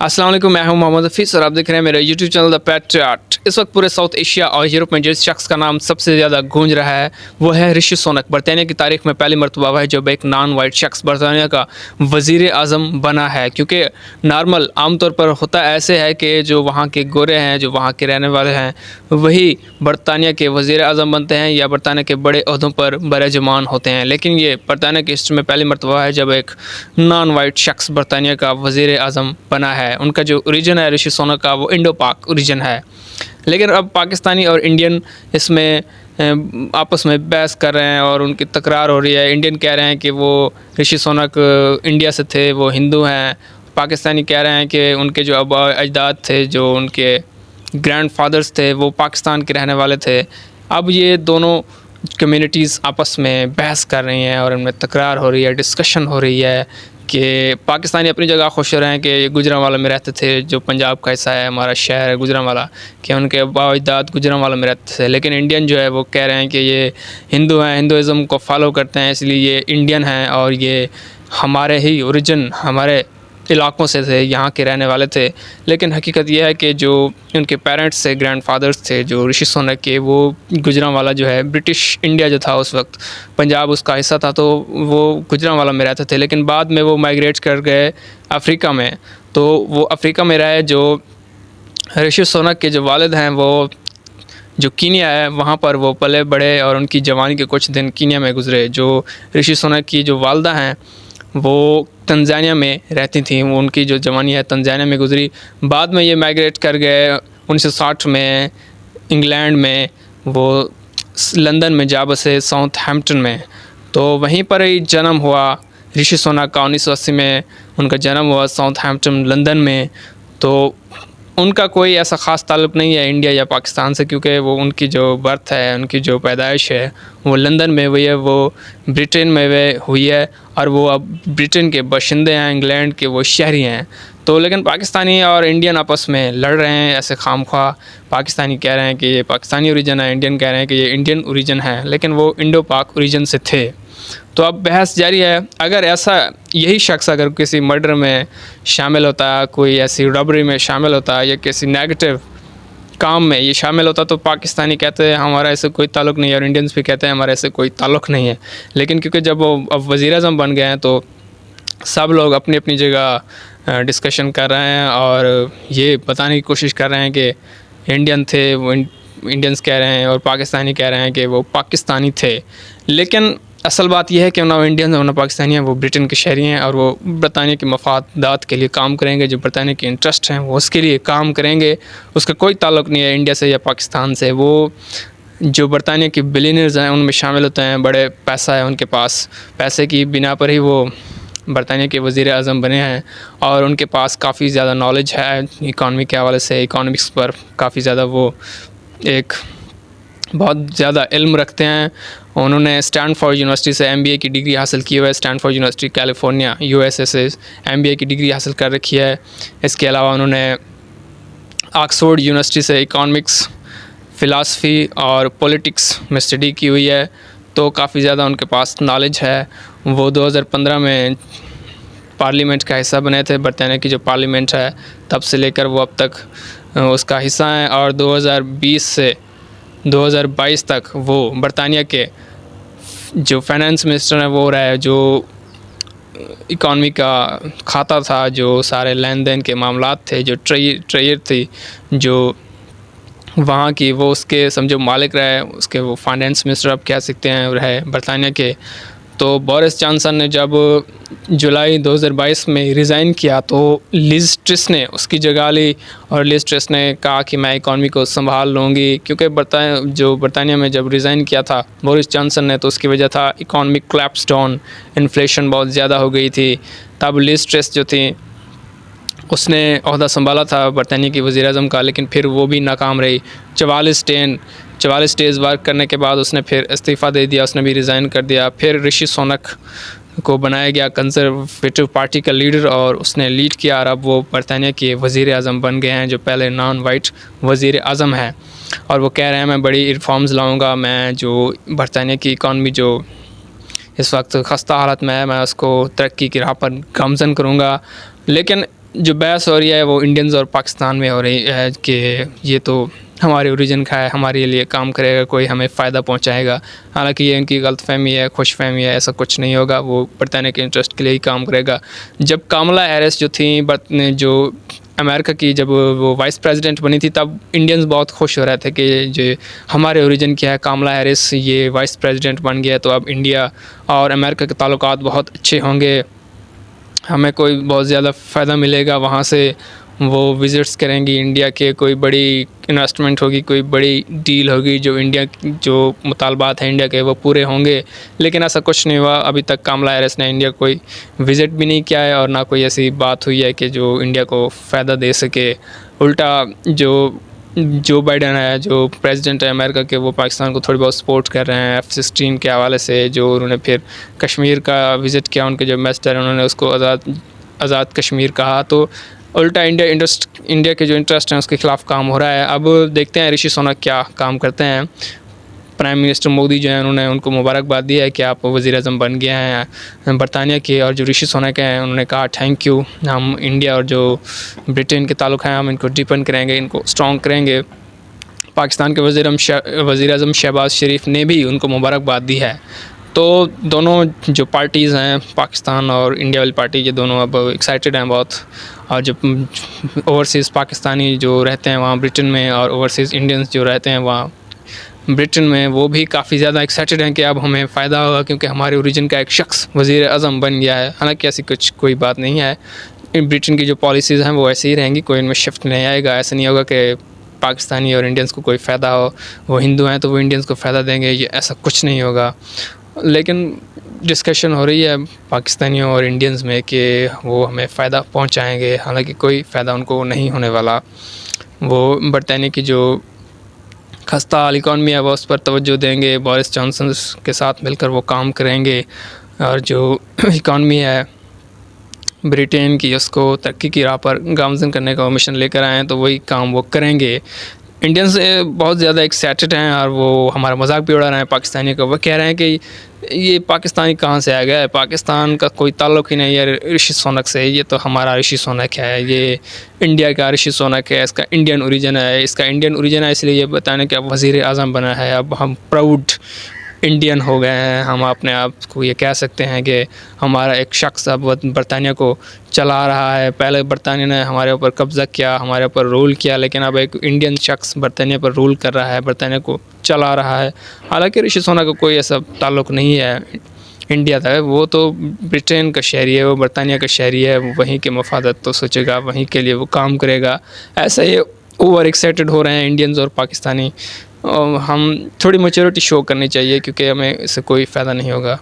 अस्सलाम वालेकुम, मैं हूं मोहम्मद हफीज़ और आप देख रहे हैं मेरा यूट्यूब चैनल द पैट्रियट। इस वक्त पूरे साउथ एशिया और यूरोप में जिस शख्स का नाम सबसे ज़्यादा गूंज रहा है वो है ऋषि सुनक। बरतानिया की तारीख में पहली मरतबा हुआ है जब एक नॉन वाइट शख्स बरतानिया का वज़ीर आज़म बना है, क्योंकि नॉर्मल आमतौर पर होता ऐसे है कि जो वहाँ के गोरे हैं, जो वहाँ के रहने वाले हैं, वही बरतानिया के वज़ीर आज़म बनते हैं या बरतानिया के बड़े ओहदों पर बरजमान होते हैं। लेकिन ये बरतानिया की हिस्ट्री में पहली मरतबा है जब एक नॉन वाइट शख्स बरतानिया का वज़ीर आज़म बना है। उनका जो ओरिजिन है ऋषि सुनक का वो इंडो पाक ओरिजिन है, लेकिन अब पाकिस्तानी और इंडियन इसमें आपस में बहस कर रहे हैं और उनकी तकरार हो रही है। इंडियन कह रहे हैं कि वो ऋषि सुनक इंडिया से थे, वो हिंदू हैं। पाकिस्तानी कह रहे हैं कि उनके जो आबा अजदाद थे, जो उनके ग्रैंड फादर्स थे, वो पाकिस्तान के रहने वाले थे। अब ये दोनों कम्युनिटीज़ आपस में बहस कर रही हैं और उनमें तकरार हो रही है, डिस्कशन हो रही है कि पाकिस्तानी अपनी जगह खुश हो रहे हैं कि ये गुजरांवाला में रहते थे, जो पंजाब का हिस्सा है, हमारा शहर है गुजरांवाला, कि उनके अजदाद गुजरांवाला में रहते थे। लेकिन इंडियन जो है वो कह रहे हैं कि ये हिंदू हैं, हिंदुज़म को फॉलो करते हैं, इसलिए ये इंडियन हैं और ये हमारे ही ओरिजिन, हमारे इलाक़ों से थे, यहाँ के रहने वाले थे। लेकिन हकीकत यह है कि जो उनके पेरेंट्स थे, ग्रैंड फादर्स थे जो ऋषि सुनक के, वो गुजरांवाला जो है ब्रिटिश इंडिया जो था उस वक्त, पंजाब उसका हिस्सा था, तो वो गुजरांवाला में रहते थे। लेकिन बाद में वो माइग्रेट कर गए अफ्रीका में, तो वो अफ्रीका में रहे। जो ऋषि सुनक के जो वालिद हैं वो जो कीनिया है वहाँ पर वो पले बड़े और उनकी जवानी के कुछ दिन कीनिया में गुजरे। जो ऋषि सुनक की जो वालदा हैं वो तंजानिया में रहती थी, वो उनकी जो जवानी है तंजानिया में गुजरी। बाद में ये माइग्रेट कर गए 1960 में इंग्लैंड में, वो लंदन में जा बसे, साउथहैम्पटन में। तो वहीं पर ही जन्म हुआ ऋषि सुनक का। 1980 में उनका जन्म हुआ साउथहैम्पटन लंदन में। तो उनका कोई ऐसा ख़ास ताल्लुक़ नहीं है इंडिया या पाकिस्तान से, क्योंकि वो उनकी जो बर्थ है, उनकी जो पैदाइश है वो लंदन में हुई है, वो ब्रिटेन में वे हुई है और वो अब ब्रिटेन के बाशिंदे हैं, इंग्लैंड के वो शहरी हैं। तो लेकिन पाकिस्तानी और इंडियन आपस में लड़ रहे हैं ऐसे खामख्वाह। पाकिस्तानी कह रहे हैं कि ये पाकिस्तानी ओरिजिन है, इंडियन कह रहे हैं कि ये इंडियन ओरिजिन है, लेकिन वो इंडो पाक ओरिजिन से थे। तो अब बहस जारी है। अगर ऐसा यही शख्स अगर किसी मर्डर में शामिल होता है, कोई ऐसी रॉबरी में शामिल होता है या किसी नेगेटिव काम में ये शामिल होता, तो पाकिस्तानी कहते हैं हमारा ऐसे कोई ताल्लुक़ नहीं है और इंडियंस भी कहते हैं हमारा ऐसे कोई ताल्लुक़ नहीं है। लेकिन क्योंकि जब वो अब वज़ीर आज़म बन गए हैं तो सब लोग अपनी अपनी जगह डिस्कशन कर रहे हैं और ये बताने की कोशिश कर रहे हैं कि इंडियन थे, वो इंडियंस कह रहे हैं और पाकिस्तानी कह रहे हैं कि वो पाकिस्तानी थे। लेकिन असल बात यह है कि ना इंडियन और ना पाकिस्तानी हैं, वो ब्रिटेन के शहरी हैं और वो बरतानिया के मफादात के लिए काम करेंगे। जो बरतानिया के इंटरेस्ट हैं वो उसके लिए काम करेंगे। उसका कोई ताल्लुक़ नहीं है इंडिया से या पाकिस्तान से। वो जो बरतानिया के बिलियनर्स हैं उनमें शामिल होते हैं, बड़े पैसा है उनके पास, पैसे की बिना पर ही वो बरतानिया के वज़ीर आज़म बने हैं और उनके पास काफ़ी ज़्यादा नॉलेज है इकॉनमी के हवाले से। इकोनॉमिक्स पर काफ़ी ज़्यादा वो एक बहुत ज़्यादा इल्म रखते हैं। उन्होंने स्टैनफोर्ड यूनिवर्सिटी से MBA की डिग्री हासिल की हुई है। स्टैनफोर्ड यूनिवर्सिटी कैलिफोर्निया USA से MBA की डिग्री हासिल कर रखी है। इसके अलावा उन्होंने ऑक्सफोर्ड यूनिवर्सिटी से इकोनॉमिक्स, फ़िलासफ़ी और पॉलिटिक्स में स्टडी की हुई है, तो काफ़ी ज़्यादा उनके पास नॉलेज है। वो 2015 में पार्लियामेंट का हिस्सा बने थे। बरतानिया की जो पार्लियामेंट है तब से लेकर वो अब तक उसका हिस्सा हैं और 2020 से 2022 तक वो बरतानिया के जो फाइनेंस मिनिस्टर हैं वो रहे। जो इकॉनमी का खाता था, जो सारे लेन देन के मामलात थे, जो ट्रेयर थी जो वहाँ की, वो उसके समझो मालिक रहे, उसके वो फाइनेंस मिनिस्टर आप कह सकते हैं रहे बरतानिया के। तो बोरिस जॉनसन ने जब जुलाई 2022 में रिज़ाइन किया तो लिज ट्रस ने उसकी जगह ली और लिज ट्रस ने कहा कि मैं इकॉनमी को संभाल लूँगी, क्योंकि बरतानिया में जब रिज़ाइन किया था बोरिस जॉनसन ने तो उसकी वजह था इकॉनमिक क्लैप्स डाउन, इन्फ्लेशन बहुत ज़्यादा हो गई थी। तब लिज ट्रस जो थी उसने ओहदा संभाला था बरतानिया की वज़ीर आज़म का, लेकिन फिर वो भी नाकाम रही। 44 डेज़ वर्क करने के बाद उसने फिर इस्तीफ़ा दे दिया, उसने भी रिज़ाइन कर दिया। फिर ऋषि सुनक को बनाया गया कंजर्वेटिव पार्टी का लीडर और उसने लीड किया और अब वो बरतानिया के वज़ीर आज़म बन गए हैं, जो पहले नॉन वाइट वज़ीर आज़म हैं। और वो कह रहे हैं मैं बड़ी रिफॉर्म्स लाऊँगा, मैं जो बरतानिया की इकॉनमी जो इस वक्त खस्ता हालत में है मैं उसको तरक्की की राह पर गामज़न करूँगा। लेकिन जो बहस हो रही है वो इंडियंस और पाकिस्तान में हो रही है कि ये तो हमारे ओरिजिन का है, हमारे लिए काम करेगा, कोई हमें फ़ायदा पहुंचाएगा। हालांकि ये इनकी गलतफहमी है, खुशफहमी है, ऐसा कुछ नहीं होगा। वो बरतानिया के इंटरेस्ट के लिए ही काम करेगा। जब कामला हैरिस जो थी जो अमेरिका की, जब वो वाइस प्रेसिडेंट बनी थी, तब इंडियंस बहुत खुश हो रहे थे कि जो हमारे ओरिजिन क्या है, कामला हैरिस ये वाइस प्रेसिडेंट बन गया तो अब इंडिया और अमेरिका के ताल्लुकात बहुत अच्छे होंगे, हमें कोई बहुत ज़्यादा फ़ायदा मिलेगा वहाँ से। वो विज़िट्स करेंगी इंडिया के, कोई बड़ी इन्वेस्टमेंट होगी, कोई बड़ी डील होगी, जो इंडिया जो मुतालबात हैं इंडिया के वो पूरे होंगे। लेकिन ऐसा कुछ नहीं हुआ। अभी तक कामला हैरिस ने इंडिया कोई विज़िट भी नहीं किया है और ना कोई ऐसी बात हुई है कि जो इंडिया को फ़ायदा दे सके। उल्टा जो बाइडन है, जो प्रेसिडेंट है अमेरिका के, वो पाकिस्तान को थोड़ी बहुत सपोर्ट कर रहे हैं F-16 के हवाले से। जो उन्होंने फिर कश्मीर का विज़िट किया, उनके जो एम्बेसडर उन्होंने उसको आज़ाद कश्मीर कहा। तो उल्टा इंडिया के जो इंटरेस्ट हैं उसके ख़िलाफ़ काम हो रहा है। अब देखते हैं ऋषि सुनक क्या काम करते हैं। प्राइम मिनिस्टर मोदी जो हैं उन्होंने उनको मुबारकबाद दी है कि आप वज़ीर-ए-आज़म बन गए हैं बरतानिया के। और जो ऋषि सुनक हैं उन्होंने कहा थैंक यू, हम इंडिया और जो ब्रिटेन के ताल्लुक़ हैं हम इनको डीपन करेंगे, इनको स्ट्रॉन्ग करेंगे। पाकिस्तान के वज़ीर-ए-आज़म शहबाज शरीफ ने भी उनको मुबारकबाद दी है। तो दोनों जो पार्टीज़ हैं, पाकिस्तान और इंडिया वाली पार्टी, ये दोनों अब एक्साइटेड हैं बहुत। और जो ओवरसीज़ पाकिस्तानी जो रहते हैं वहाँ ब्रिटेन में, और ओवरसीज़ इंडियंस जो रहते हैं वहाँ ब्रिटेन में, वो भी काफ़ी ज़्यादा एक्साइटेड हैं कि अब हमें फ़ायदा होगा क्योंकि हमारे ओरिजिन का एक शख्स वज़ीर-ए-आज़म बन गया है। हालांकि ऐसी कोई बात नहीं है। ब्रिटेन की जो पॉलिसीज़ हैं वो ऐसे ही रहेंगी, कोई इनमें शिफ्ट नहीं आएगा। ऐसा नहीं होगा कि पाकिस्तानी और इंडियंस को कोई फ़ायदा हो, वो हिंदू हैं तो वो इंडियंस को फ़ायदा देंगे, ये ऐसा कुछ नहीं होगा। लेकिन डिस्कशन हो रही है पाकिस्तानियों और इंडियंस में कि वो हमें फ़ायदा पहुंचाएंगे, हालांकि कोई फ़ायदा उनको नहीं होने वाला। वो बरतानिया की जो खस्ता हाल इकॉनमी है वो उस पर तवज्जो देंगे, बोरिस जॉनसन के साथ मिलकर वो काम करेंगे। और जो इकॉनमी है ब्रिटेन की, उसको तरक्की की राह पर गामज़न करने का वो मिशन लेकर आए हैं, तो वही काम वो करेंगे। इंडियंस बहुत ज़्यादा एक्साइटेड हैं और वो हमारा मजाक भी उड़ा रहे हैं पाकिस्तानी का। वो कह रहे हैं कि ये पाकिस्तानी कहाँ से आ गया है, पाकिस्तान का कोई ताल्लुक़ ही नहीं है ऋषि सुनक से, ये तो हमारा ऋषि सुनक है, ये इंडिया का ऋषि सुनक है, इसका इंडियन ओरिजिन है। इसका इंडियन ओरिजिन है इसलिए ये बताने कि अब वज़ीर-ए-आज़म बना है, अब हम प्राउड इंडियन हो गए हैं। हम अपने आप को ये कह सकते हैं कि हमारा एक शख्स अब बरतानिया को चला रहा है। पहले बरतानिया ने हमारे ऊपर कब्ज़ा किया, हमारे ऊपर रूल किया, लेकिन अब एक इंडियन शख्स बरतानिया पर रूल कर रहा है, बरतानिया को चला रहा है। हालांकि ऋषि सुनक का कोई ऐसा ताल्लुक़ नहीं है इंडिया था, वो तो ब्रिटेन का शहरी है, वो बरतानिया का शहरी है, वो वहीं के मफादत तो सोचेगा, वहीं के लिए वो काम करेगा। ऐसे ही ओवर एक्साइटेड हो रहे हैं इंडियंस और पाकिस्तानी। हम थोड़ी मैच्योरिटी शो करनी चाहिए क्योंकि हमें इससे कोई फ़ायदा नहीं होगा।